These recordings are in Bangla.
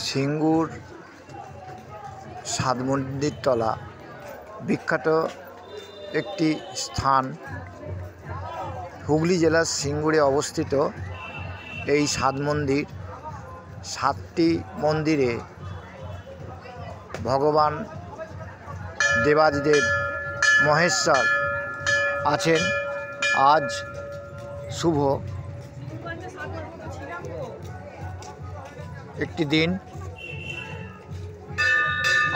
সিঙ্গুর সাত মন্দির তলা বিখ্যাত একটি স্থান। হুগলি জেলার সিঙ্গুরে অবস্থিত এই সাত মন্দির, সাতটি মন্দিরে ভগবান দেবাদিদেব মহেশ্বর আছেন। আজ শুভ একটি দিন।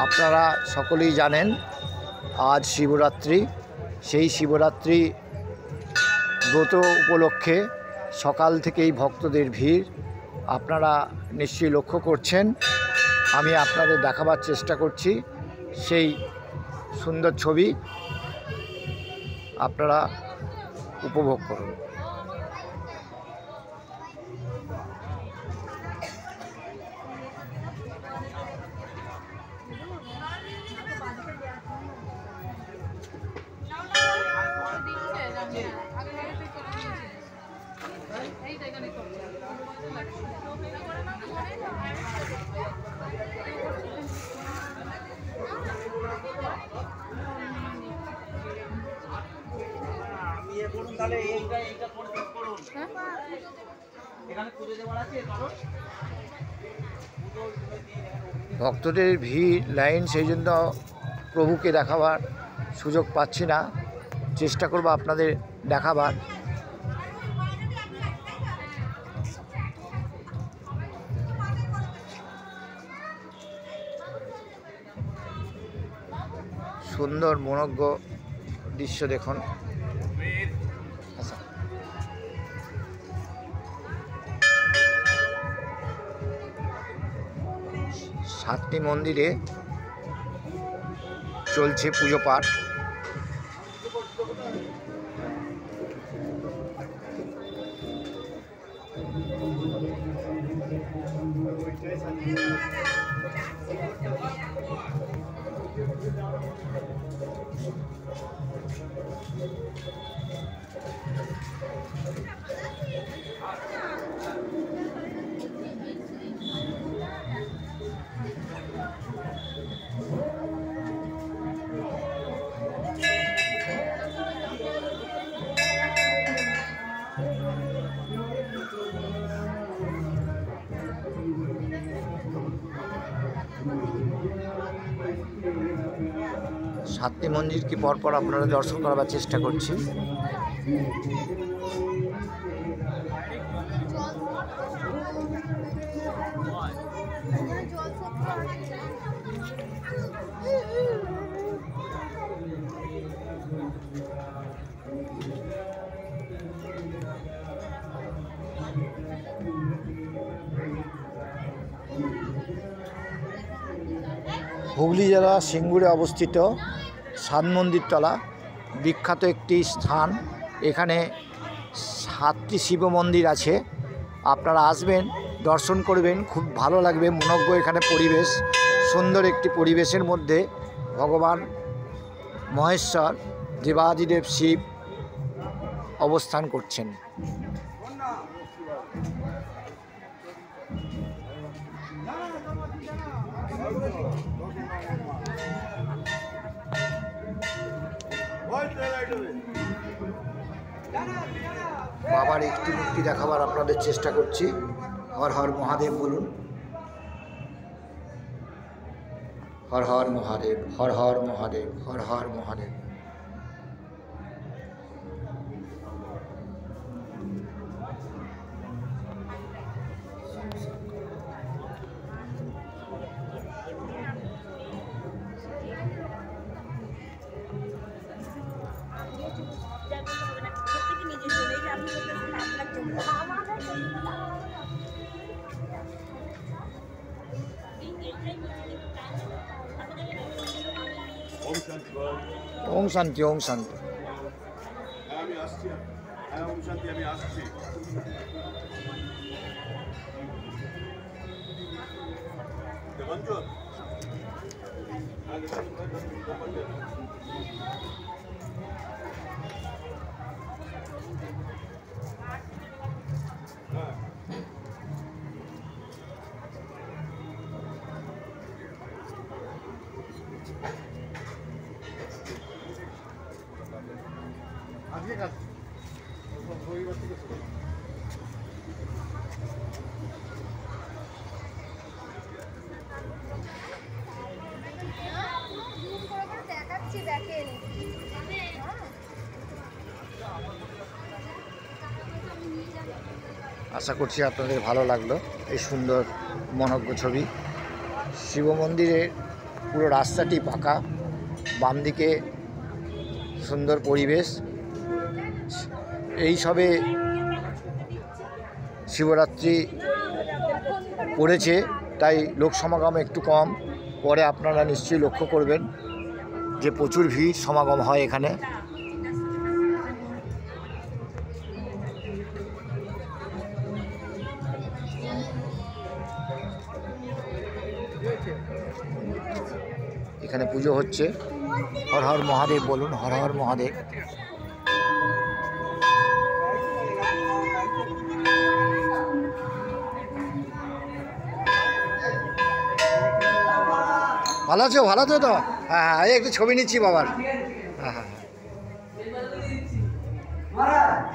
আপনারা সকলেই জানেন আজ শিবরাত্রি। সেই শিবরাত্রি ব্রত উপলক্ষে সকাল থেকেই ভক্তদের ভিড় আপনারা নিশ্চয়ই লক্ষ্য করছেন। আমি আপনাদের দেখাবার চেষ্টা করছি সেই সুন্দর ছবি, আপনারা উপভোগ করুন। ভক্তদের ভিড়, লাইন, সেই জন্য প্রভুকে দেখাবার সুযোগ পাচ্ছি না। চেষ্টা করব আপনাদের দেখাবার। সুন্দর মনোজ্ঞ দৃশ্য দেখুন। সাতটি মন্দিরে চলছে পুজো পাঠ। সাতটি মন্দিরকে পরপর আপনারা দর্শন করার চেষ্টা করছি। হুগলি জেলা সিঙ্গুরে অবস্থিত সাত মন্দির তলা বিখ্যাত একটি স্থান। এখানে সাতটি শিব মন্দির আছে। আপনারা আসবেন, দর্শন করবেন, খুব ভালো লাগবে। মনোজ্ঞ এখানে পরিবেশ, সুন্দর একটি পরিবেশের মধ্যে ভগবান মহেশ্বর দেবাদিদেব শিব অবস্থান করছেন। বাবার একটি মূর্তি দেখাবার আপনাদের চেষ্টা করছি। হর হর মহাদেব বলুন। হর হর মহাদেব, হর হর মহাদেব, হর হর মহাদেব। ওম শান্তি, ওম শান্তি। আমি আসছি, ওম শান্তি, আমি আসছি। দেবাঞ্জন আশা করছি আপনাদের ভালো লাগলো এই সুন্দর মনোজ্ঞ ছবি। শিব মন্দিরের পুরো রাস্তাটি পাকা, বাম দিকে সুন্দর পরিবেশ। এই সবে শিবরাত্রি পড়েছে, তাই লোক সমাগম একটু কম। পরে আপনারা নিশ্চয়ই লক্ষ্য করবেন যে প্রচুর ভিড় সমাগম হয় এখানে। এখানে পুজো হচ্ছে। হর হর মহাদেব বলুন, হর হর মহাদেব। ভালো আছো? ভালো আছো তো? হ্যাঁ হ্যাঁ, এই একটু ছবি নিচ্ছি বাবার। হ্যাঁ হ্যাঁ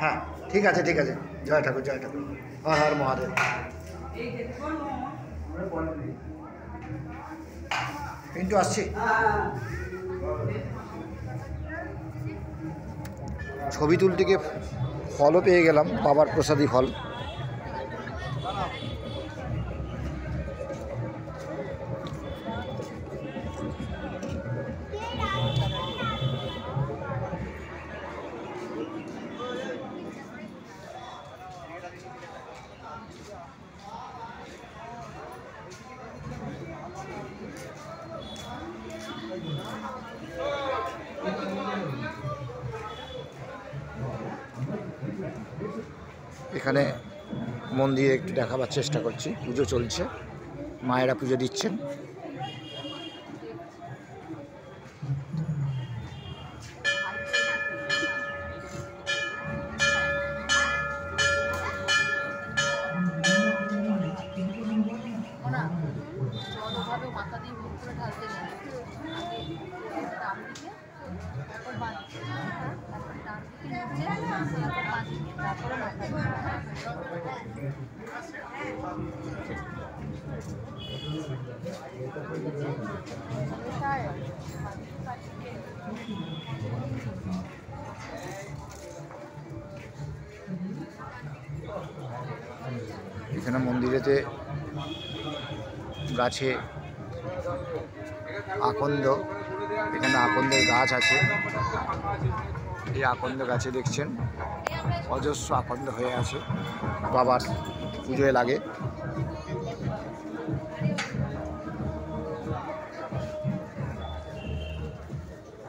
হ্যাঁ, ঠিক আছে ঠিক আছে। জয় ঠাকুর, জয় ঠাকুর, হর হর মহাদেব। পিন্টু আসছি। ছবি তুলতে গিয়ে ফলও পেয়ে গেলাম, বাবার প্রসাদী ফল। এখানে মন্দিরে একটু দেখাবার চেষ্টা করছি। পুজো চলছে, মায়েরা পুজো দিচ্ছেন। এখানে মন্দিরেতে গাছে আকন্দ, এখানে আকন্দের গাছ আছে। এই আকন্দ গাছে দেখছেন অজস্র আকন্দ হয়ে আছে, বাবার পুজোয় লাগে।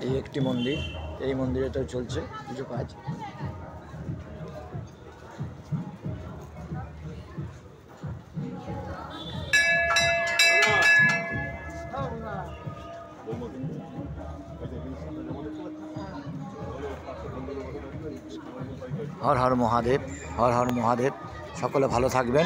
এই একটি মন্দির, এই মন্দিরেতেও চলছে পুজো কাজ। হর হর মহাদেব, হর হর মহাদেব। সকলে ভালো থাকবেন।